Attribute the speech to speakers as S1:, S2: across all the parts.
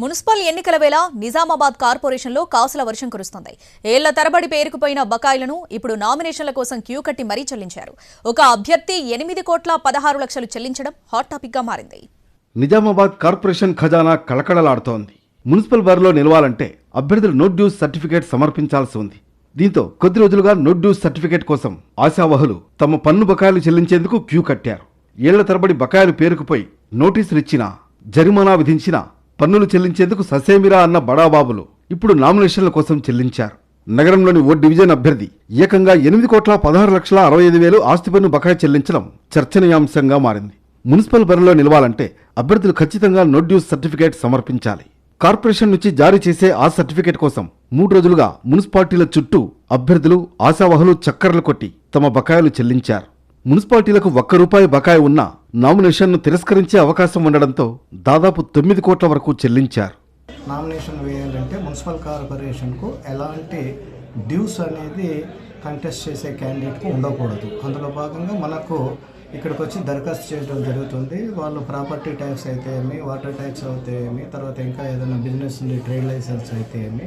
S1: Municipal ఎన్నికల వేళ నిజామాబాద్ కార్పొరేషన్లో కాసుల వర్షం కురుస్తోంది. ఏళ్ల తరబడి పేరుకుపోయిన బకాయిలను ఇప్పుడు నామినేషన్ల కోసం క్యూ కట్టి మరీ చెల్లించారు. ఒక అభ్యర్థి 8,16,00,000 చెల్లించడం హాట్ టాపిక్ గా మారింది.
S2: నిజామాబాద్ కార్పొరేషన్ ఖజానా కళకళలాడుతోంది. మున్సిపల్ బరిలో నిలవాలంటే అభ్యర్థులు నో డ్యూస్ సర్టిఫికేట్ సమర్పించాల్సి ఉంది. దీంతో కొద్ది రోజులుగా నో డ్యూస్ సర్టిఫికేట్ కోసం ఆశావహులు తమ పన్ను బకాయిలు చెల్లించేందుకు క్యూ కట్టారు. ఏళ్ల తరబడి బకాయిలు పేరుకుపోయి నోటీసులు ఇచ్చినా, జరిమానా విధించినా పన్నులు చెల్లించేందుకు ససేమిరా అన్న బడాబాబులు ఇప్పుడు నామినేషన్ల కోసం చెల్లించారు. నగరంలోని ఓ డివిజన్ అభ్యర్థి ఏకంగా 8,16,65,000 ఆస్తి పన్ను బకాయి చెల్లించడం చర్చనీయాంశంగా మారింది. మున్సిపల్ బరిలో నిలవాలంటే అభ్యర్థులు ఖచ్చితంగా నో డ్యూస్ సర్టిఫికేట్ సమర్పించాలి. కార్పొరేషన్ నుంచి జారీ చేసే ఆ సర్టిఫికేట్ కోసం 3 రోజులుగా మున్సిపాలిటీల చుట్టూ అభ్యర్థులు ఆశావహులు చక్కర్లు కొట్టి తమ బకాయిలు చెల్లించారు. మున్సిపాలిటీలకు ₹1 బకాయి ఉన్నా నామినేషన్ను తిరస్కరించే అవకాశం ఉండడంతో దాదాపు 9 కోట్ల వరకు చెల్లించారు.
S3: నామినేషన్ వేయాలంటే మున్సిపల్ కార్పొరేషన్కు ఎలాంటి డ్యూస్ అనేది కంటెస్ట్ చేసే క్యాండిడేట్కు ఉండకూడదు. అందులో భాగంగా మనకు ఇక్కడికి వచ్చి దరఖాస్తు చేయడం జరుగుతుంది. వాళ్ళు ప్రాపర్టీ ట్యాక్స్ అయితే ఏమి, వాటర్ ట్యాక్స్ అయితే ఏమి, తర్వాత ఇంకా ఏదైనా బిజినెస్ ఉంది, ట్రేడ్ లైసెన్స్ అయితే ఏమి,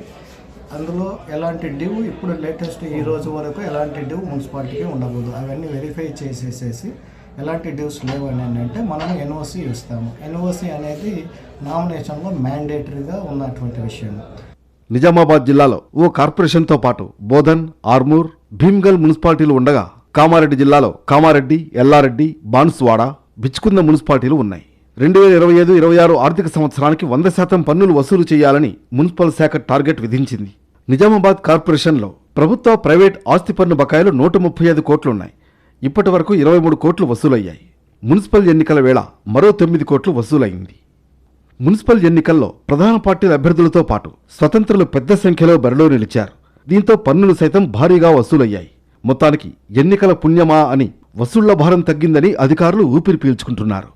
S3: అందులో ఎలాంటి డ్యూ ఇప్పుడు లేటెస్ట్ ఈ రోజు వరకు ఎలాంటి డ్యూ మున్సిపాలిటీకి ఉండకూడదు. అవన్నీ వెరిఫై చేసేసేసి ఎలాంటి డ్యూస్ లేవని అంటే మనం ఎన్ఓసి ఇస్తాము. ఎన్ఓసి అనేది నామినేషన్లో మ్యాండేటరీగా ఉన్నటువంటి విషయం.
S2: నిజామాబాద్ జిల్లాలో ఓ కార్పొరేషన్తో పాటు బోధన్, ఆర్మూర్, భీమ్గల్ మున్సిపాలిటీలు ఉండగా కామారెడ్డి జిల్లాలో కామారెడ్డి, ఎల్లారెడ్డి, బాన్సువాడ, బిచ్చుకుంద మున్సిపాలిటీలు ఉన్నాయి. 2025-26 ఆర్థిక సంవత్సరానికి 100% పన్నులు వసూలు చేయాలని మున్సిపల్ శాఖ టార్గెట్ విధించింది. నిజామాబాద్ కార్పొరేషన్లో ప్రభుత్వ, ప్రైవేట్ ఆస్తి పన్ను బకాయిలు 135 కోట్లున్నాయి. ఇప్పటి వరకు 23 కోట్లు వసూలయ్యాయి. మున్సిపల్ ఎన్నికల వేళ మరో 9 కోట్లు వసూలైంది. మున్సిపల్ ఎన్నికల్లో ప్రధాన పార్టీల అభ్యర్థులతో పాటు స్వతంత్రులు పెద్ద సంఖ్యలో బరిలో నిలిచారు. దీంతో పన్నులు సైతం భారీగా వసూలయ్యాయి. మొత్తానికి ఎన్నికల పుణ్యమా అని వసూళ్ల భారం తగ్గిందని అధికారులు ఊపిరి పీల్చుకుంటున్నారు.